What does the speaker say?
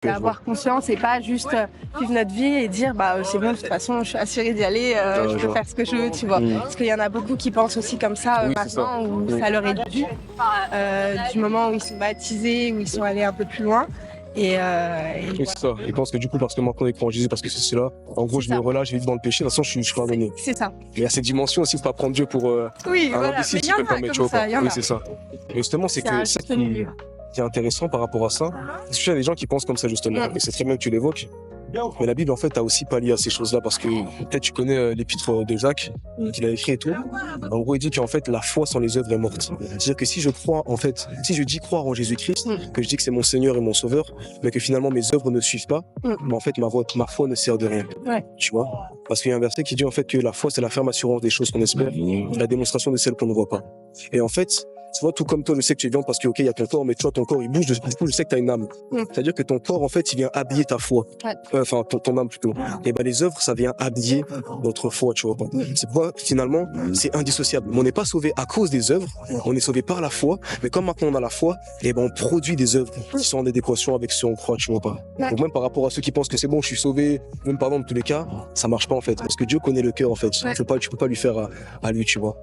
C'est avoir conscience et pas juste vivre notre vie et dire c'est bon, de toute façon je suis assurée d'y aller, je peux faire ce que je veux, tu vois. Parce qu'il y en a beaucoup qui pensent aussi comme ça maintenant, où ça leur est dû, du moment où ils sont baptisés, où ils sont allés un peu plus loin. Oui, c'est ça. Ils pensent que du coup, parce que maintenant ils croient en Jésus, parce que c'est cela, en gros, je me relâche, je vis dans le péché, de toute façon, je suis pardonné. C'est ça. Mais il y a cette dimension aussi, il ne faut pas prendre Dieu pour oui, un voilà. imbécile, Mais si je peux me permettre, tu vois pas. Oui, c'est ça. Mais justement, c'est que ça qui est intéressant par rapport à ça, parce qu'il y a des gens qui pensent comme ça, justement, et c'est très bien que tu l'évoques. Mais la Bible, en fait, a aussi pallié à ces choses-là, parce que peut-être tu connais l'épître de Jacques, qu'il a écrit et tout. En gros, il dit qu'en fait, la foi sans les œuvres est morte. C'est-à-dire que si je crois, en fait, si je dis croire en Jésus-Christ, que je dis que c'est mon Seigneur et mon Sauveur, mais que finalement mes œuvres ne suivent pas, mais en fait, ma foi ne sert de rien. Tu vois? Parce qu'il y a un verset qui dit en fait que la foi, c'est la ferme assurance des choses qu'on espère, la démonstration de celles qu'on ne voit pas. Et en fait, tu vois, tout comme toi, je sais que tu es vivant parce que, ok, il y a ton corps, mais tu vois, ton corps, il bouge, du coup, je sais que tu as une âme. C'est-à-dire que ton corps, en fait, il vient habiller ta foi. Enfin, ton âme plutôt. Et ben, les œuvres, ça vient habiller notre foi, tu vois pas. C'est pourquoi, finalement, c'est indissociable. Mais on n'est pas sauvé à cause des œuvres, on est sauvé par la foi, mais comme maintenant on a la foi, et ben, on produit des œuvres qui sont en adéquation avec ce qu'on croit, tu vois pas. Donc, même par rapport à ceux qui pensent que c'est bon, je suis sauvé, même pardon, dans tous les cas, ça marche pas, en fait. Parce que Dieu connaît le cœur, en fait. Tu peux pas lui faire à lui, tu vois.